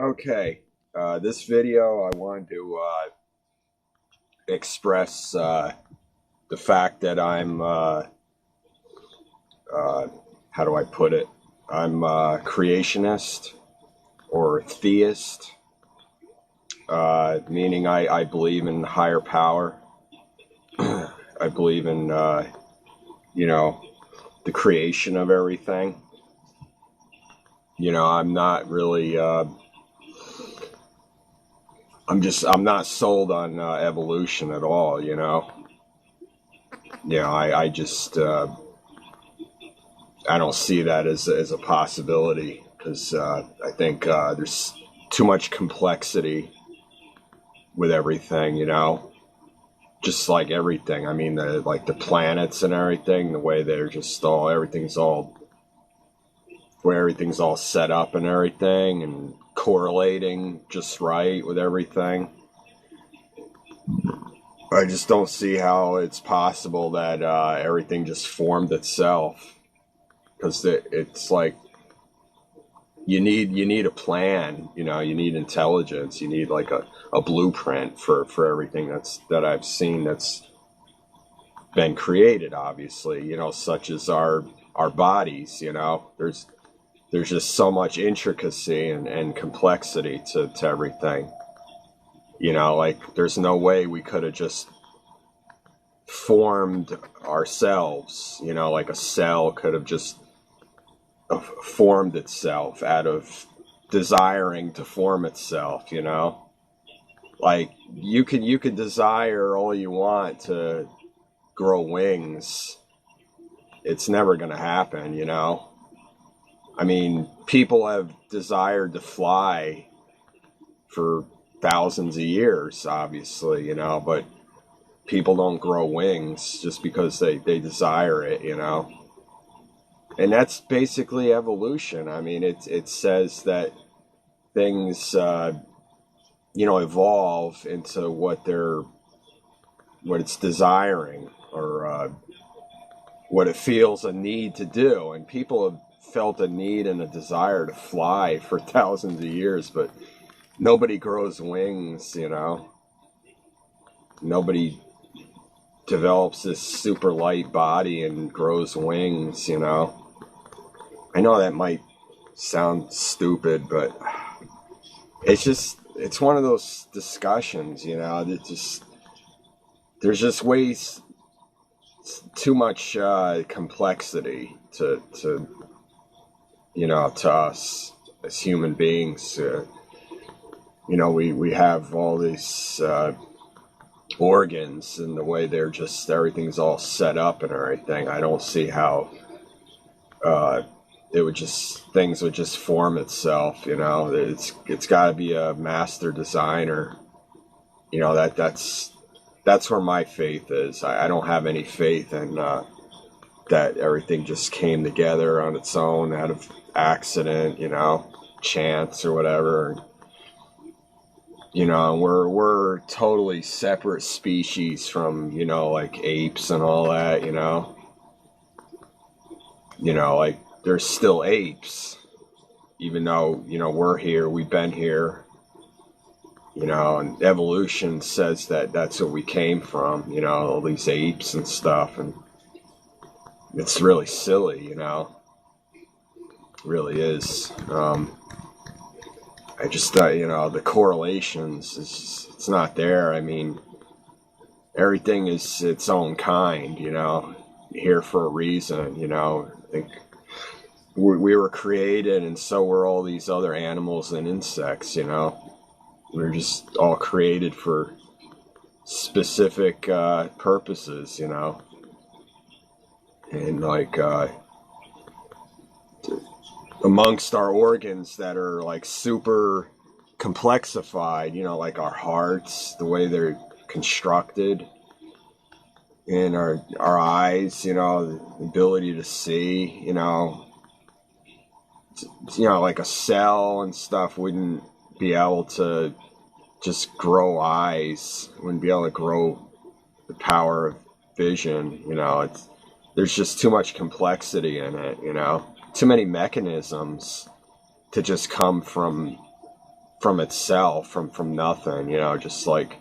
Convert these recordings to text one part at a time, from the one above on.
Okay, this video I wanted to express the fact that I'm, how do I put it? I'm a creationist or theist, meaning I believe in higher power. I believe in, the creation of everything. I'm not really, I'm not sold on evolution at all, I just, I don't see that as a possibility because I think there's too much complexity with everything, just like everything. I mean, like the planets and everything, the way they're just where everything's all set up and everything and correlating just right with everything. I just don't see how it's possible that everything just formed itself, because it's like you need a plan, you need intelligence, you need like a blueprint for everything that I've seen that's been created, obviously, such as our bodies. There's just so much intricacy and complexity to everything. Like there's no way we could have just formed ourselves, like a cell could have just formed itself out of desiring to form itself. Like you could desire all you want to grow wings. It's never going to happen. I mean, people have desired to fly for thousands of years, obviously, but people don't grow wings just because they desire it, and that's basically evolution. I mean, it says that things, evolve into what it's desiring, or what it feels a need to do. And people have felt a need and a desire to fly for thousands of years, but nobody grows wings, Nobody develops this super light body and grows wings, I know that might sound stupid, but it's one of those discussions, there's just too much complexity to us as human beings. We have all these organs, and the way everything's all set up and everything. I don't see how things would just form itself. It's got to be a master designer. That's where my faith is. I don't have any faith in that everything just came together on its own out of accident, chance or whatever. We're totally separate species from, like apes and all that, like there's still apes, even though, we're here, we've been here, and evolution says that that's what we came from, all these apes and stuff. And it's really silly, it really is. I just, the correlations, it's not there. I mean, everything is its own kind, here for a reason, I think we were created, and so were all these other animals and insects, we were just all created for specific purposes, and like, amongst our organs that are like super complexified, like our hearts, the way they're constructed, and our eyes, the ability to see, like a cell and stuff wouldn't be able to just grow eyes, wouldn't be able to grow the power of vision, there's just too much complexity in it, too many mechanisms to just come from from itself, from nothing, you know, just like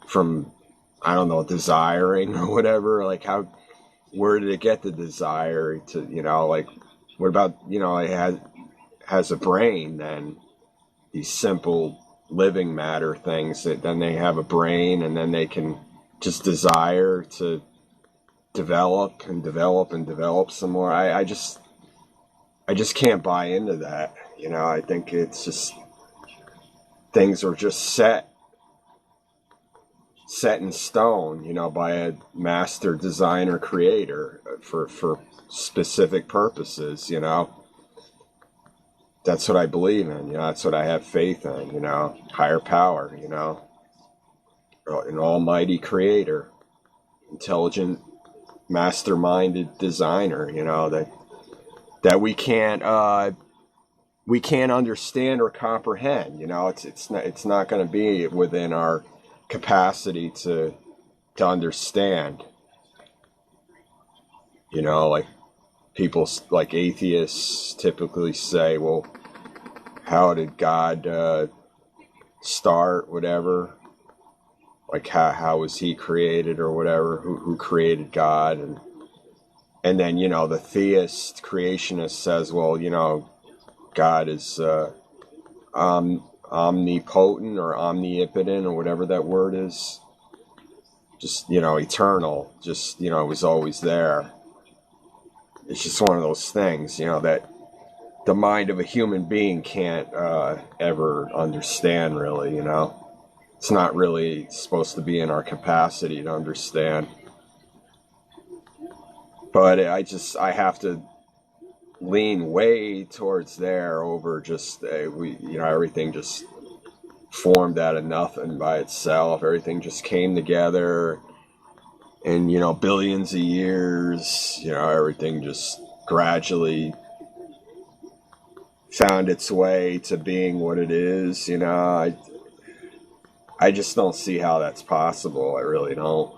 from, I don't know, desiring or whatever. Like, where did it get the desire to, you know, like, what about, you know, it has a brain, then these simple living matter things, that then they have a brain, and then they can just desire to develop and develop and develop some more. I just can't buy into that. You know, I think it's just, things are just set in stone, you know, by a master designer creator for specific purposes, you know. That's what I believe in, you know, that's what I have faith in, you know, higher power, you know, an almighty creator, intelligent, masterminded designer, you know, that we can't understand or comprehend, you know. It's not going to be within our capacity to understand, you know. Like, people, like atheists typically say, well, how did God start, whatever, like how was he created or whatever, who created God? And then, you know, the theist creationist says, well, you know, God is omnipotent or omnipotent or whatever that word is, just, you know, eternal, just, you know, it was always there. It's just one of those things, you know, that the mind of a human being can't ever understand, really, you know. It's not really supposed to be in our capacity to understand. But I have to lean way towards there over just, you know, everything just formed out of nothing by itself. Everything just came together in, you know, billions of years, you know, everything just gradually found its way to being what it is, you know. I just don't see how that's possible. I really don't.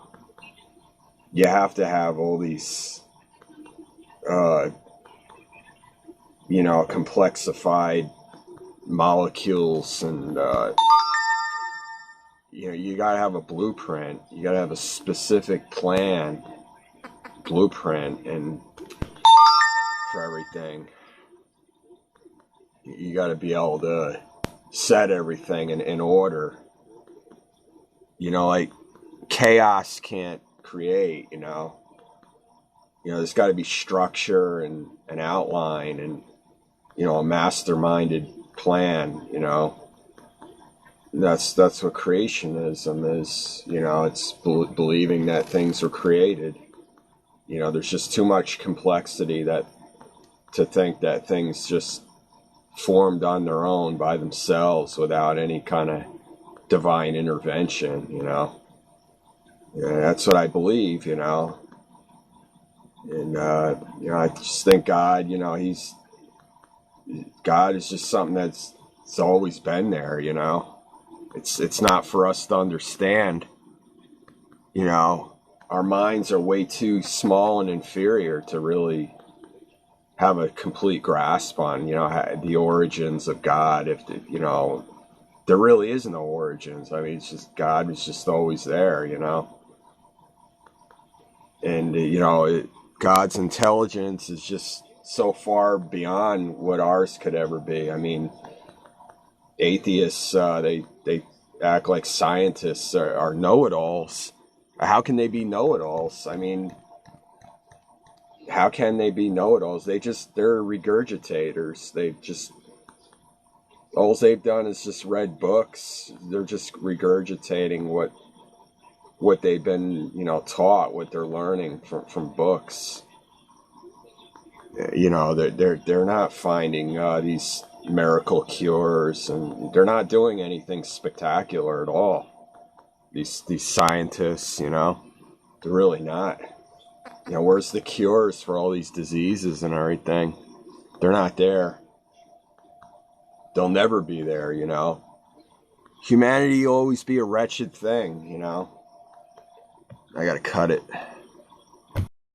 You have to have all these, you know, complexified molecules, and, you know, you gotta have a blueprint. You gotta have a specific plan, blueprint, and for everything. You gotta be able to set everything in order. You know, like, chaos can't create, you know. You know, there's got to be structure and an outline and, you know, a masterminded plan, you know. That's what creationism is, you know. It's believing that things are created. You know, there's just too much complexity to think that things just formed on their own by themselves without any kind of divine intervention, you know. Yeah, that's what I believe, you know. And, you know, I just think God, you know, God is just something that's always been there, you know. It's not for us to understand, you know. Our minds are way too small and inferior to really have a complete grasp on, you know, the origins of God. If, you know, there really is no origins. I mean, it's just, God was just always there, you know. And, you know, God's intelligence is just so far beyond what ours could ever be. I mean, atheists, they act like scientists are know-it-alls. How can they be know-it-alls? I mean, how can they be know-it-alls? They're regurgitators. All they've done is just read books. They're just regurgitating what they've been, you know, taught, what they're learning from books. You know, they're not finding these miracle cures, and they're not doing anything spectacular at all. These scientists, you know, they're really not. You know, where's the cures for all these diseases and everything? They're not there. They'll never be there, you know. Humanity will always be a wretched thing, you know. I gotta cut it.